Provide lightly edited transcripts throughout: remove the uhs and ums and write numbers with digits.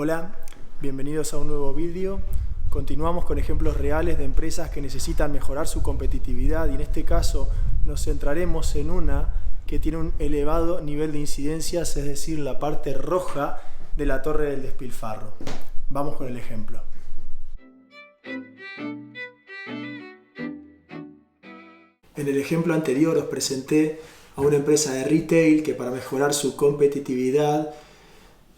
Hola, bienvenidos a un nuevo vídeo. Continuamos con ejemplos reales de empresas que necesitan mejorar su competitividad y en este caso nos centraremos en una que tiene un elevado nivel de incidencias, es decir, la parte roja de la torre del despilfarro. Vamos con el ejemplo. En el ejemplo anterior os presenté a una empresa de retail que para mejorar su competitividad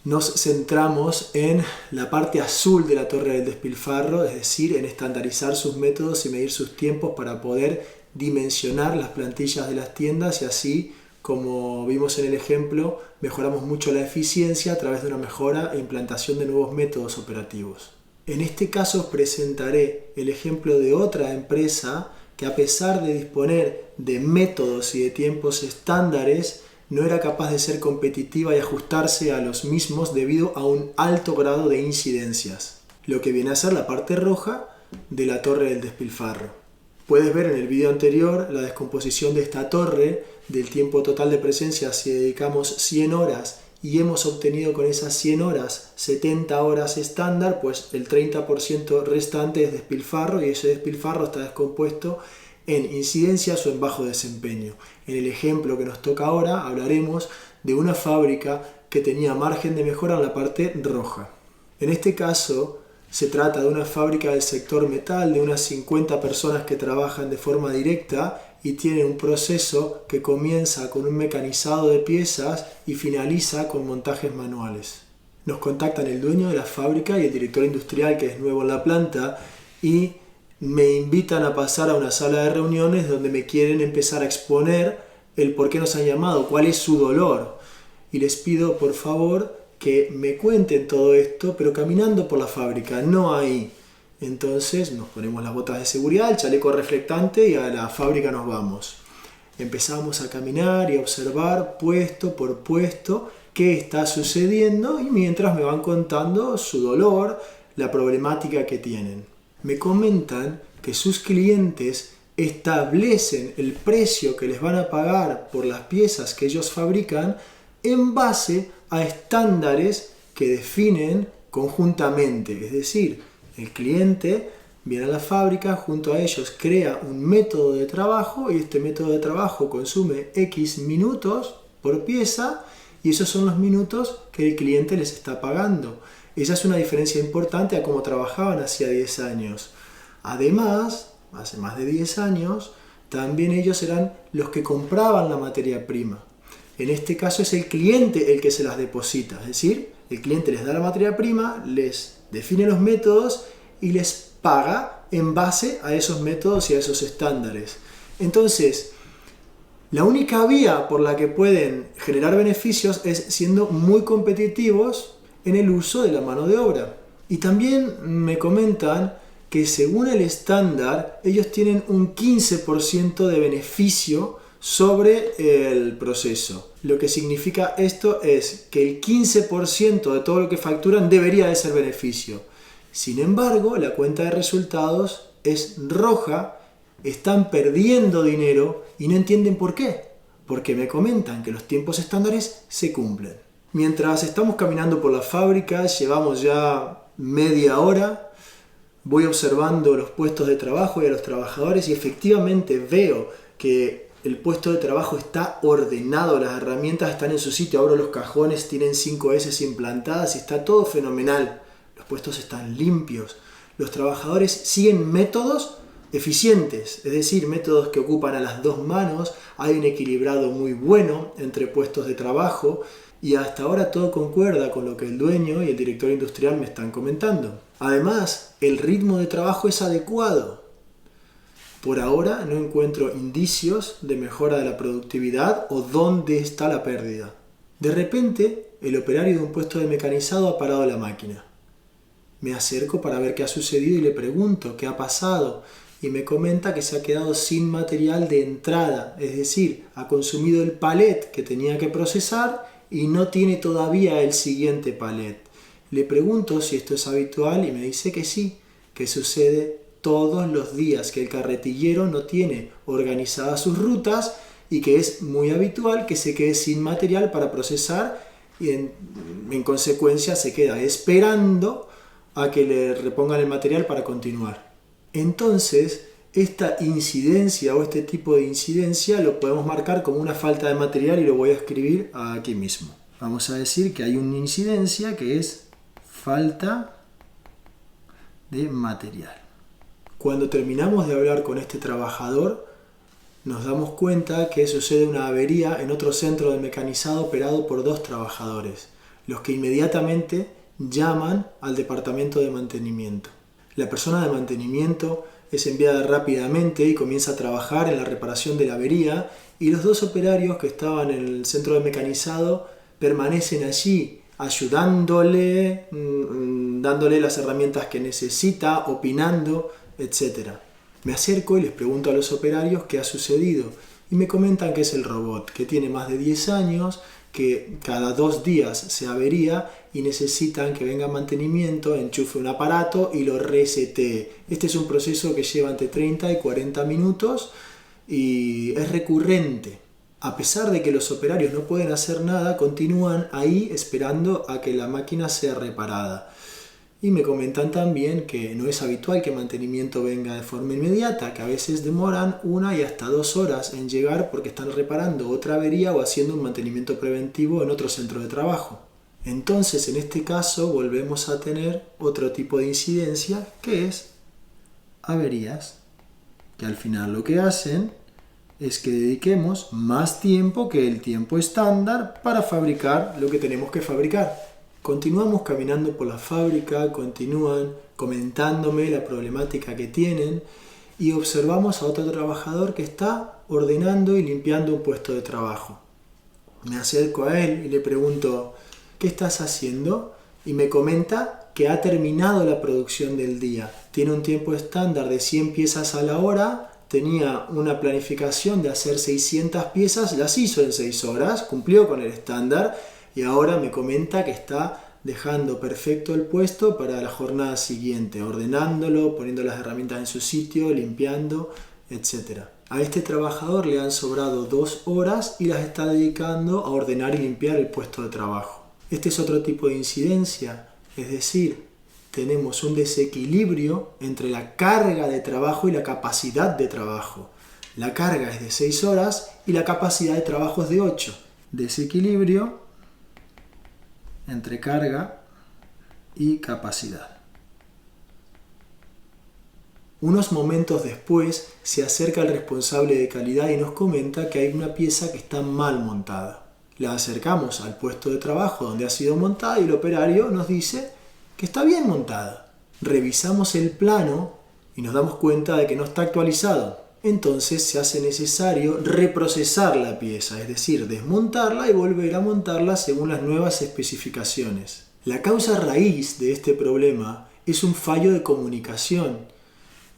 nos centramos en la parte azul de la torre del despilfarro, es decir, en estandarizar sus métodos y medir sus tiempos para poder dimensionar las plantillas de las tiendas y así, como vimos en el ejemplo, mejoramos mucho la eficiencia a través de una mejora e implantación de nuevos métodos operativos. En este caso os presentaré el ejemplo de otra empresa que a pesar de disponer de métodos y de tiempos estándares, no era capaz de ser competitiva y ajustarse a los mismos debido a un alto grado de incidencias, lo que viene a ser la parte roja de la torre del despilfarro. Puedes ver en el vídeo anterior la descomposición de esta torre, del tiempo total de presencia si dedicamos 100 horas y hemos obtenido con esas 100 horas 70 horas estándar, pues el 30% restante es despilfarro y ese despilfarro está descompuesto en incidencias o en bajo desempeño. En el ejemplo que nos toca ahora hablaremos de una fábrica que tenía margen de mejora en la parte roja. En este caso se trata de una fábrica del sector metal de unas 50 personas que trabajan de forma directa y tienen un proceso que comienza con un mecanizado de piezas y finaliza con montajes manuales. Nos contactan el dueño de la fábrica y el director industrial, que es nuevo en la planta, y me invitan a pasar a una sala de reuniones donde me quieren empezar a exponer el por qué nos han llamado, cuál es su dolor. Y les pido por favor que me cuenten todo esto, pero caminando por la fábrica, no ahí. Entonces nos ponemos las botas de seguridad, el chaleco reflectante y a la fábrica nos vamos. Empezamos a caminar y a observar puesto por puesto qué está sucediendo y mientras me van contando su dolor, la problemática que tienen. Me comentan que sus clientes establecen el precio que les van a pagar por las piezas que ellos fabrican en base a estándares que definen conjuntamente. Es decir, el cliente viene a la fábrica, junto a ellos crea un método de trabajo y este método de trabajo consume X minutos por pieza y esos son los minutos que el cliente les está pagando. Esa es una diferencia importante a cómo trabajaban hacía 10 años. Además, hace más de 10 años, también ellos eran los que compraban la materia prima. En este caso es el cliente el que se las deposita, es decir, el cliente les da la materia prima, les define los métodos y les paga en base a esos métodos y a esos estándares. Entonces, la única vía por la que pueden generar beneficios es siendo muy competitivos en el uso de la mano de obra. Y también me comentan que según el estándar, ellos tienen un 15% de beneficio sobre el proceso. Lo que significa esto es que el 15% de todo lo que facturan debería de ser beneficio. Sin embargo, la cuenta de resultados es roja, están perdiendo dinero y no entienden por qué. Porque me comentan que los tiempos estándares se cumplen. Mientras estamos caminando por la fábrica, llevamos ya media hora, voy observando los puestos de trabajo y a los trabajadores y efectivamente veo que el puesto de trabajo está ordenado, las herramientas están en su sitio, abro los cajones, tienen 5S implantadas y está todo fenomenal. Los puestos están limpios. Los trabajadores siguen métodos eficientes, es decir, métodos que ocupan a las dos manos, hay un equilibrado muy bueno entre puestos de trabajo y hasta ahora todo concuerda con lo que el dueño y el director industrial me están comentando. Además, el ritmo de trabajo es adecuado. Por ahora no encuentro indicios de mejora de la productividad o dónde está la pérdida. De repente, el operario de un puesto de mecanizado ha parado la máquina. Me acerco para ver qué ha sucedido y le pregunto qué ha pasado. Y me comenta que se ha quedado sin material de entrada, es decir, ha consumido el palet que tenía que procesar y no tiene todavía el siguiente palet. Le pregunto si esto es habitual y me dice que sí, que sucede todos los días, que el carretillero no tiene organizadas sus rutas y que es muy habitual que se quede sin material para procesar y en consecuencia se queda esperando a que le repongan el material para continuar. Entonces, esta incidencia o este tipo de incidencia lo podemos marcar como una falta de material y lo voy a escribir aquí mismo. Vamos a decir que hay una incidencia que es falta de material. Cuando terminamos de hablar con este trabajador, nos damos cuenta que sucede una avería en otro centro de mecanizado operado por 2 trabajadores, los que inmediatamente llaman al departamento de mantenimiento. La persona de mantenimiento es enviada rápidamente y comienza a trabajar en la reparación de la avería, y los 2 operarios que estaban en el centro de mecanizado permanecen allí, ayudándole, dándole las herramientas que necesita, opinando, etc. Me acerco y les pregunto a los operarios qué ha sucedido y me comentan que es el robot, que tiene más de 10 años, que cada 2 días se avería y necesitan que venga mantenimiento, enchufe un aparato y lo resetee. Este es un proceso que lleva entre 30 y 40 minutos y es recurrente. A pesar de que los operarios no pueden hacer nada, continúan ahí esperando a que la máquina sea reparada. Y me comentan también que no es habitual que el mantenimiento venga de forma inmediata, que a veces demoran 1 y hasta 2 horas en llegar porque están reparando otra avería o haciendo un mantenimiento preventivo en otro centro de trabajo. Entonces, en este caso, volvemos a tener otro tipo de incidencia, que es averías, que al final lo que hacen es que dediquemos más tiempo que el tiempo estándar para fabricar lo que tenemos que fabricar. Continuamos caminando por la fábrica, continúan comentándome la problemática que tienen y observamos a otro trabajador que está ordenando y limpiando un puesto de trabajo. Me acerco a él y le pregunto, ¿qué estás haciendo? Y me comenta que ha terminado la producción del día. Tiene un tiempo estándar de 100 piezas a la hora, tenía una planificación de hacer 600 piezas, las hizo en 6 horas, cumplió con el estándar. Y ahora me comenta que está dejando perfecto el puesto para la jornada siguiente, ordenándolo, poniendo las herramientas en su sitio, limpiando, etc. A este trabajador le han sobrado 2 horas y las está dedicando a ordenar y limpiar el puesto de trabajo. Este es otro tipo de incidencia, es decir, tenemos un desequilibrio entre la carga de trabajo y la capacidad de trabajo. La carga es de 6 horas y la capacidad de trabajo es de 8. Desequilibrio entre carga y capacidad. Unos momentos después se acerca el responsable de calidad y nos comenta que hay una pieza que está mal montada. La acercamos al puesto de trabajo donde ha sido montada y el operario nos dice que está bien montada. Revisamos el plano y nos damos cuenta de que no está actualizado. Entonces se hace necesario reprocesar la pieza, es decir, desmontarla y volver a montarla según las nuevas especificaciones. La causa raíz de este problema es un fallo de comunicación.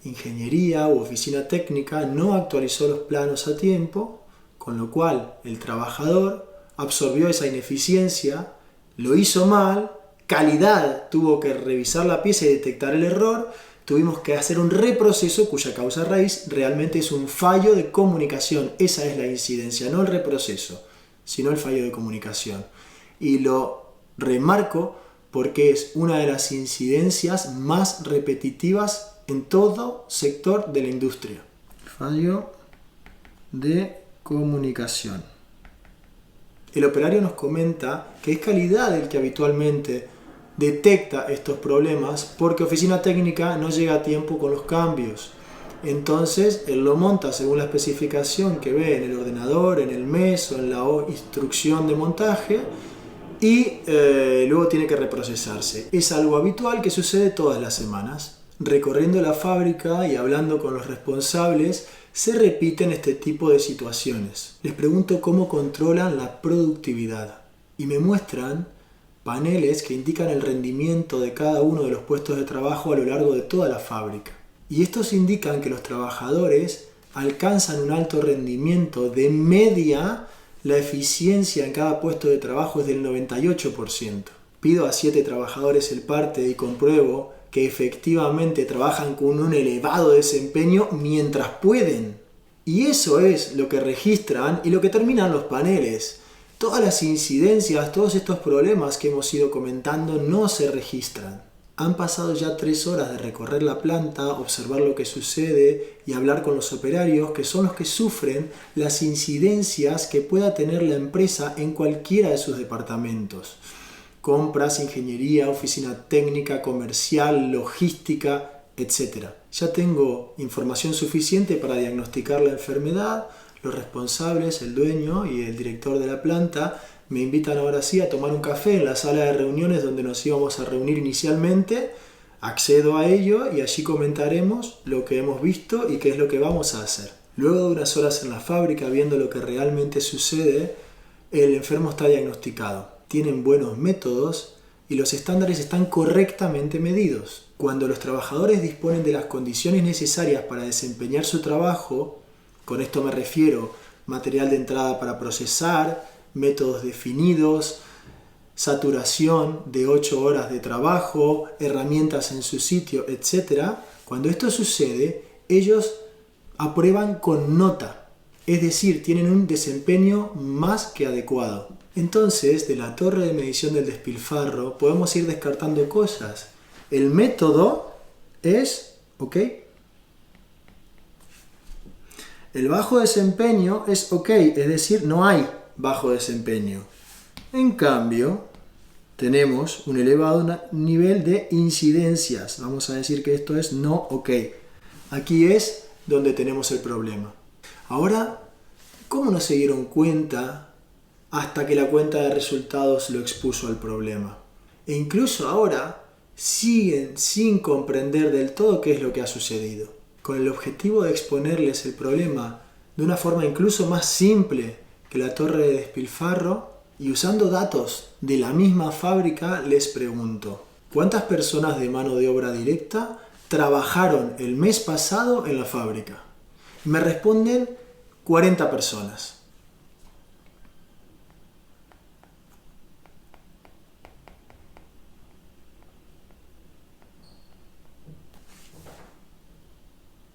Ingeniería u oficina técnica no actualizó los planos a tiempo, con lo cual el trabajador absorbió esa ineficiencia, lo hizo mal, calidad tuvo que revisar la pieza y detectar el error. Tuvimos que hacer un reproceso cuya causa raíz realmente es un fallo de comunicación. Esa es la incidencia, no el reproceso, sino el fallo de comunicación. Y lo remarco porque es una de las incidencias más repetitivas en todo sector de la industria. Fallo de comunicación. El operario nos comenta que es calidad el que habitualmente detecta estos problemas porque oficina técnica no llega a tiempo con los cambios. Entonces él lo monta según la especificación que ve en el ordenador, en el MES o en la instrucción de montaje y luego tiene que reprocesarse. Es algo habitual que sucede todas las semanas. Recorriendo la fábrica y hablando con los responsables se repiten este tipo de situaciones. Les pregunto cómo controlan la productividad y me muestran paneles que indican el rendimiento de cada uno de los puestos de trabajo a lo largo de toda la fábrica. Y estos indican que los trabajadores alcanzan un alto rendimiento. De media, la eficiencia en cada puesto de trabajo es del 98%. Pido a 7 trabajadores el parte y compruebo que efectivamente trabajan con un elevado desempeño mientras pueden. Y eso es lo que registran y lo que terminan los paneles. todas las incidencias, todos estos problemas que hemos ido comentando no se registran. Han pasado ya 3 horas de recorrer la planta, observar lo que sucede y hablar con los operarios, que son los que sufren las incidencias que pueda tener la empresa en cualquiera de sus departamentos. Compras, ingeniería, oficina técnica, comercial, logística, etc. Ya tengo información suficiente para diagnosticar la enfermedad. Los responsables, el dueño y el director de la planta, me invitan ahora sí a tomar un café en la sala de reuniones donde nos íbamos a reunir inicialmente. Accedo a ello y allí comentaremos lo que hemos visto y qué es lo que vamos a hacer. Luego de unas horas en la fábrica viendo lo que realmente sucede, el enfermo está diagnosticado. Tienen buenos métodos y los estándares están correctamente medidos. Cuando los trabajadores disponen de las condiciones necesarias para desempeñar su trabajo, con esto me refiero material de entrada para procesar, métodos definidos, saturación de 8 horas de trabajo, herramientas en su sitio, etc. Cuando esto sucede, ellos aprueban con nota, es decir, tienen un desempeño más que adecuado. Entonces, de la torre de medición del despilfarro podemos ir descartando cosas. El método es, ¿ok? El bajo desempeño es ok, es decir, no hay bajo desempeño. En cambio, tenemos un elevado nivel de incidencias. Vamos a decir que esto es no ok. Aquí es donde tenemos el problema. Ahora, ¿cómo no se dieron cuenta hasta que la cuenta de resultados lo expuso al problema? E incluso ahora siguen sin comprender del todo qué es lo que ha sucedido, con el objetivo de exponerles el problema de una forma incluso más simple que la torre de despilfarro, y usando datos de la misma fábrica les pregunto: ¿cuántas personas de mano de obra directa trabajaron el mes pasado en la fábrica? Me responden 40 personas.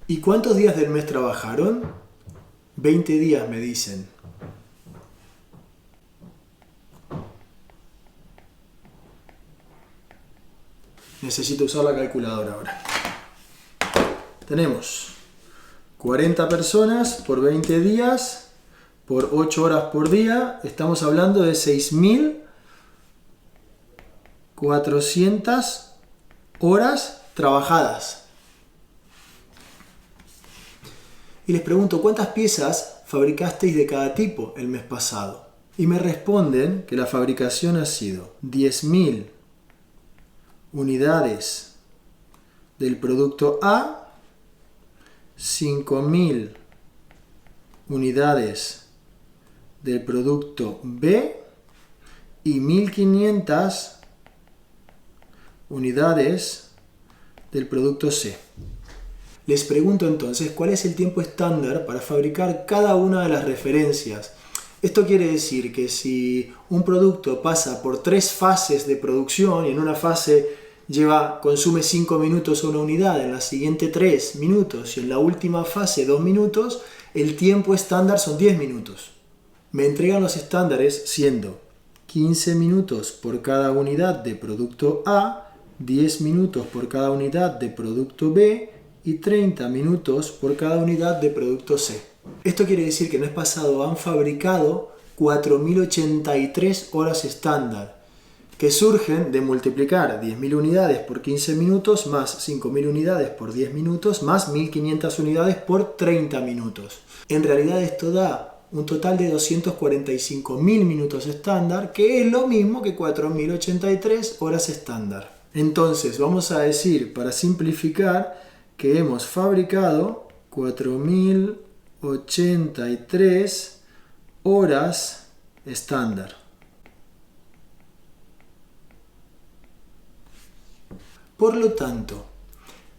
¿Y cuántos días del mes trabajaron? 20 días, me dicen. Necesito usar la calculadora ahora. Tenemos 40 personas por 20 días, por 8 horas por día. Estamos hablando de 6.400 horas trabajadas. Y les pregunto: ¿cuántas piezas fabricasteis de cada tipo el mes pasado? Y me responden que la fabricación ha sido 10.000 unidades del producto A, 5.000 unidades del producto B y 1.500 unidades del producto C. Les pregunto entonces, ¿cuál es el tiempo estándar para fabricar cada una de las referencias? Esto quiere decir que si un producto pasa por 3 fases de producción y en una fase consume 5 minutos una unidad, en la siguiente 3 minutos y en la última fase 2 minutos, el tiempo estándar son 10 minutos. Me entregan los estándares siendo 15 minutos por cada unidad de producto A, 10 minutos por cada unidad de producto B y 30 minutos por cada unidad de producto C. Esto quiere decir que el mes pasado han fabricado 4.083 horas estándar, que surgen de multiplicar 10.000 unidades por 15 minutos más 5.000 unidades por 10 minutos más 1.500 unidades por 30 minutos. En realidad esto da un total de 245.000 minutos estándar, que es lo mismo que 4.083 horas estándar. Entonces vamos a decir, para simplificar, que hemos fabricado 4.083 horas estándar. Por lo tanto,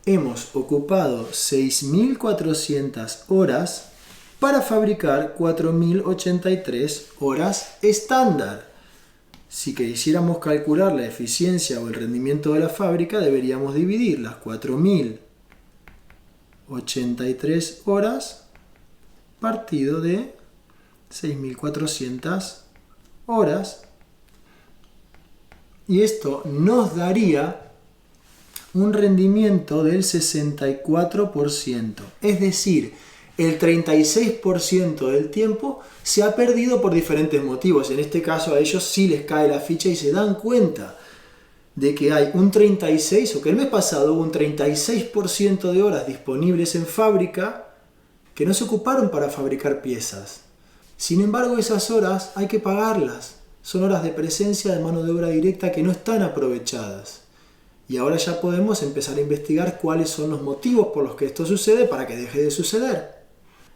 hemos ocupado 6.400 horas para fabricar 4.083 horas estándar. Si quisiéramos calcular la eficiencia o el rendimiento de la fábrica, deberíamos dividir las 4.083 horas partido de 6.400 horas. Y esto nos daría un rendimiento del 64%. Es decir, el 36% del tiempo se ha perdido por diferentes motivos. En este caso a ellos sí les cae la ficha y se dan cuenta de que hay un 36, o que el mes pasado hubo un 36% de horas disponibles en fábrica que no se ocuparon para fabricar piezas. Sin embargo, esas horas hay que pagarlas. Son horas de presencia de mano de obra directa que no están aprovechadas. Y ahora ya podemos empezar a investigar cuáles son los motivos por los que esto sucede para que deje de suceder.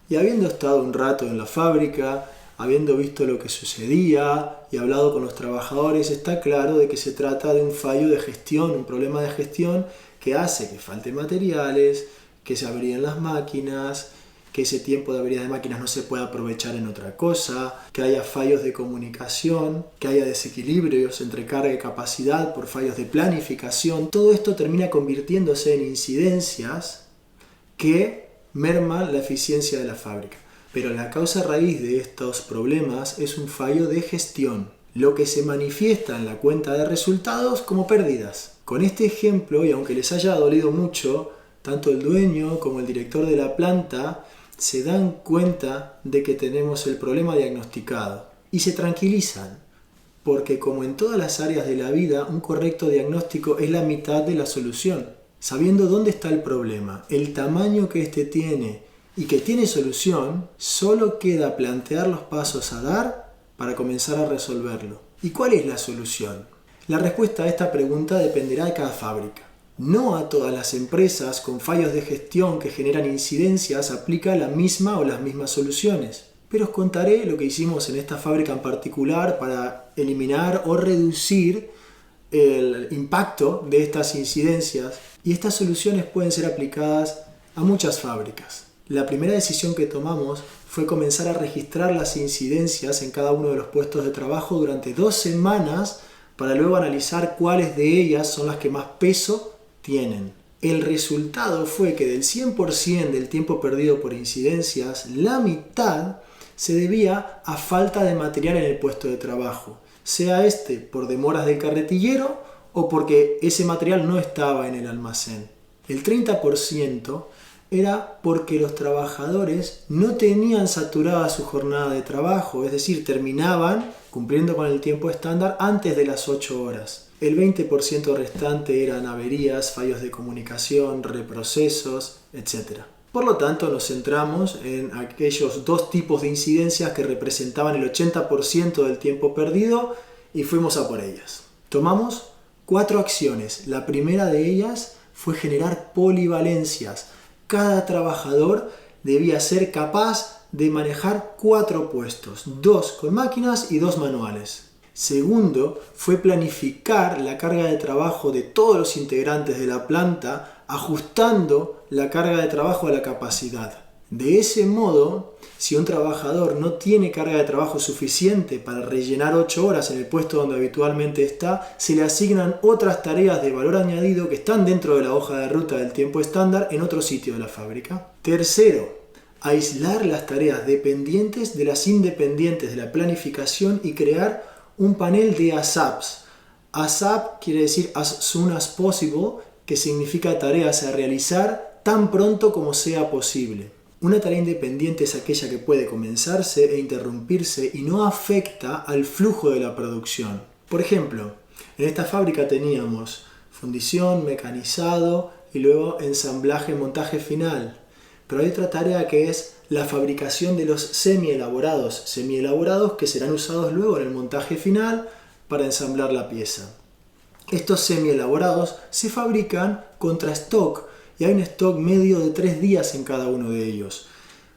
Y habiendo estado un rato en la fábrica, habiendo visto lo que sucedía y hablado con los trabajadores, está claro de que se trata de un fallo de gestión, un problema de gestión que hace que falten materiales, que se averíen las máquinas, que ese tiempo de avería de máquinas no se pueda aprovechar en otra cosa, que haya fallos de comunicación, que haya desequilibrios entre carga y capacidad por fallos de planificación. Todo esto termina convirtiéndose en incidencias que merman la eficiencia de la fábrica. Pero la causa raíz de estos problemas es un fallo de gestión, lo que se manifiesta en la cuenta de resultados como pérdidas. Con este ejemplo, y aunque les haya dolido mucho, tanto el dueño como el director de la planta se dan cuenta de que tenemos el problema diagnosticado y se tranquilizan, porque como en todas las áreas de la vida, un correcto diagnóstico es la mitad de la solución. Sabiendo dónde está el problema, el tamaño que éste tiene y que tiene solución, solo queda plantear los pasos a dar para comenzar a resolverlo. ¿Y cuál es la solución? La respuesta a esta pregunta dependerá de cada fábrica. No a todas las empresas con fallos de gestión que generan incidencias aplica la misma o las mismas soluciones. Pero os contaré lo que hicimos en esta fábrica en particular para eliminar o reducir el impacto de estas incidencias, y estas soluciones pueden ser aplicadas a muchas fábricas. La primera decisión que tomamos fue comenzar a registrar las incidencias en cada uno de los puestos de trabajo durante 2 semanas para luego analizar cuáles de ellas son las que más peso tienen. El resultado fue que del 100% del tiempo perdido por incidencias, la mitad se debía a falta de material en el puesto de trabajo, sea este por demoras del carretillero o porque ese material no estaba en el almacén. El 30% era porque los trabajadores no tenían saturada su jornada de trabajo, es decir, terminaban cumpliendo con el tiempo estándar antes de las 8 horas. El 20% restante eran averías, fallos de comunicación, reprocesos, etc. Por lo tanto, nos centramos en aquellos 2 tipos de incidencias que representaban el 80% del tiempo perdido y fuimos a por ellas. Tomamos 4 acciones. La primera de ellas fue generar polivalencias. Cada trabajador debía ser capaz de manejar 4 puestos, 2 con máquinas y 2 manuales. Segundo, fue planificar la carga de trabajo de todos los integrantes de la planta, ajustando la carga de trabajo a la capacidad. De ese modo, si un trabajador no tiene carga de trabajo suficiente para rellenar 8 horas en el puesto donde habitualmente está, se le asignan otras tareas de valor añadido que están dentro de la hoja de ruta del tiempo estándar en otro sitio de la fábrica. Tercero, aislar las tareas dependientes de las independientes de la planificación y crear un panel de ASAPs. ASAP quiere decir as soon as possible, que significa tareas a realizar tan pronto como sea posible. Una tarea independiente es aquella que puede comenzarse e interrumpirse y no afecta al flujo de la producción. Por ejemplo, en esta fábrica teníamos fundición, mecanizado y luego ensamblaje, montaje final. Pero hay otra tarea que es la fabricación de los semielaborados que serán usados luego en el montaje final para ensamblar la pieza. Estos semielaborados se fabrican contra stock y hay un stock medio de 3 días en cada uno de ellos.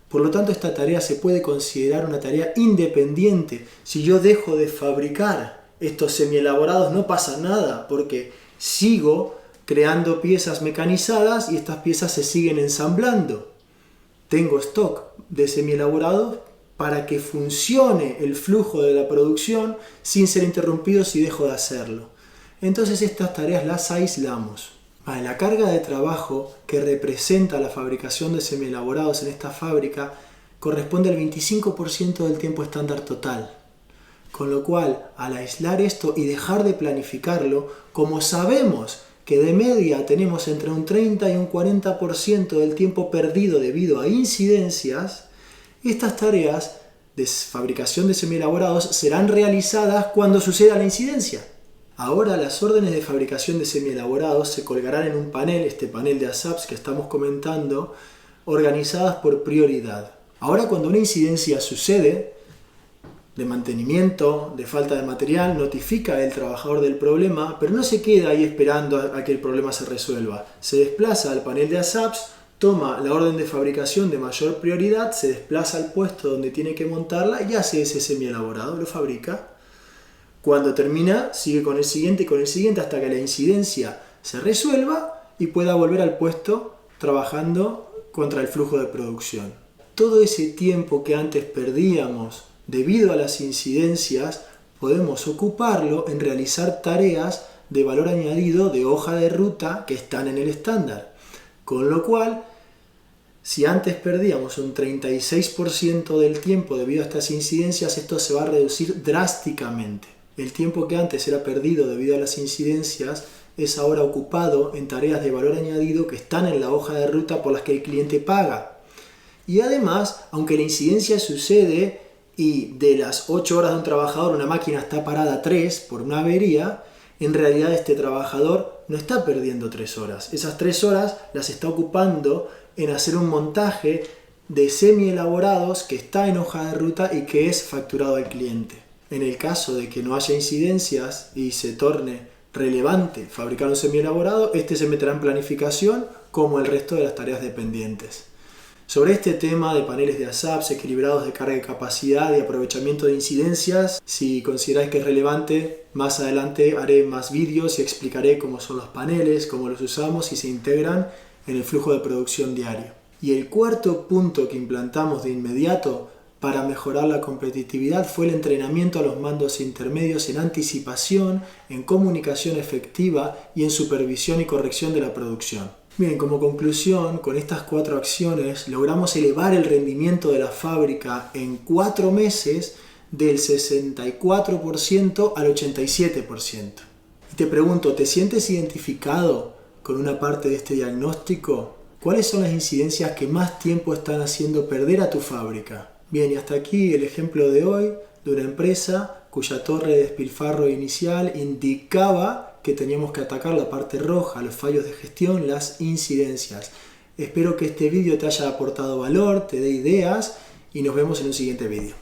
Por lo tanto, esta tarea se puede considerar una tarea independiente. Si yo dejo de fabricar estos semielaborados no pasa nada porque sigo creando piezas mecanizadas y estas piezas se siguen ensamblando. Tengo stock de semielaborados para que funcione el flujo de la producción sin ser interrumpido si dejo de hacerlo. Entonces estas tareas las aislamos. La carga de trabajo que representa la fabricación de semielaborados en esta fábrica corresponde al 25% del tiempo estándar total. Con lo cual, al aislar esto y dejar de planificarlo, como sabemos que de media tenemos entre un 30 y un 40% del tiempo perdido debido a incidencias, estas tareas de fabricación de semielaborados serán realizadas cuando suceda la incidencia. Ahora las órdenes de fabricación de semielaborados se colgarán en un panel, este panel de ASAPs que estamos comentando, organizadas por prioridad. Ahora cuando una incidencia sucede, de mantenimiento, de falta de material, notifica al trabajador del problema, pero no se queda ahí esperando a que el problema se resuelva. Se desplaza al panel de ASAPs, toma la orden de fabricación de mayor prioridad, se desplaza al puesto donde tiene que montarla y hace ese semielaborado, lo fabrica. Cuando termina, sigue con el siguiente y con el siguiente hasta que la incidencia se resuelva y pueda volver al puesto trabajando contra el flujo de producción. Todo ese tiempo que antes perdíamos debido a las incidencias, podemos ocuparlo en realizar tareas de valor añadido de hoja de ruta que están en el estándar. Con lo cual, si antes perdíamos un 36% del tiempo debido a estas incidencias, esto se va a reducir drásticamente. El tiempo que antes era perdido debido a las incidencias es ahora ocupado en tareas de valor añadido que están en la hoja de ruta por las que el cliente paga. Y además, aunque la incidencia sucede y de las 8 horas de un trabajador una máquina está parada 3 por una avería, en realidad este trabajador no está perdiendo 3 horas. Esas 3 horas las está ocupando en hacer un montaje de semi-elaborados que está en hoja de ruta y que es facturado al cliente. En el caso de que no haya incidencias y se torne relevante fabricar un semi-elaborado, este se meterá en planificación como el resto de las tareas dependientes. Sobre este tema de paneles de ASAPs equilibrados de carga y capacidad y aprovechamiento de incidencias, si consideráis que es relevante, más adelante haré más vídeos y explicaré cómo son los paneles, cómo los usamos y se integran en el flujo de producción diario. Y el cuarto punto que implantamos de inmediato para mejorar la competitividad fue el entrenamiento a los mandos intermedios en anticipación, en comunicación efectiva y en supervisión y corrección de la producción. Bien, como conclusión, con estas 4 acciones logramos elevar el rendimiento de la fábrica en 4 meses del 64% al 87%. Y te pregunto, ¿te sientes identificado con una parte de este diagnóstico? ¿Cuáles son las incidencias que más tiempo están haciendo perder a tu fábrica? Bien, y hasta aquí el ejemplo de hoy de una empresa cuya torre de despilfarro inicial indicaba que teníamos que atacar la parte roja, los fallos de gestión, las incidencias. Espero que este vídeo te haya aportado valor, te dé ideas y nos vemos en un siguiente vídeo.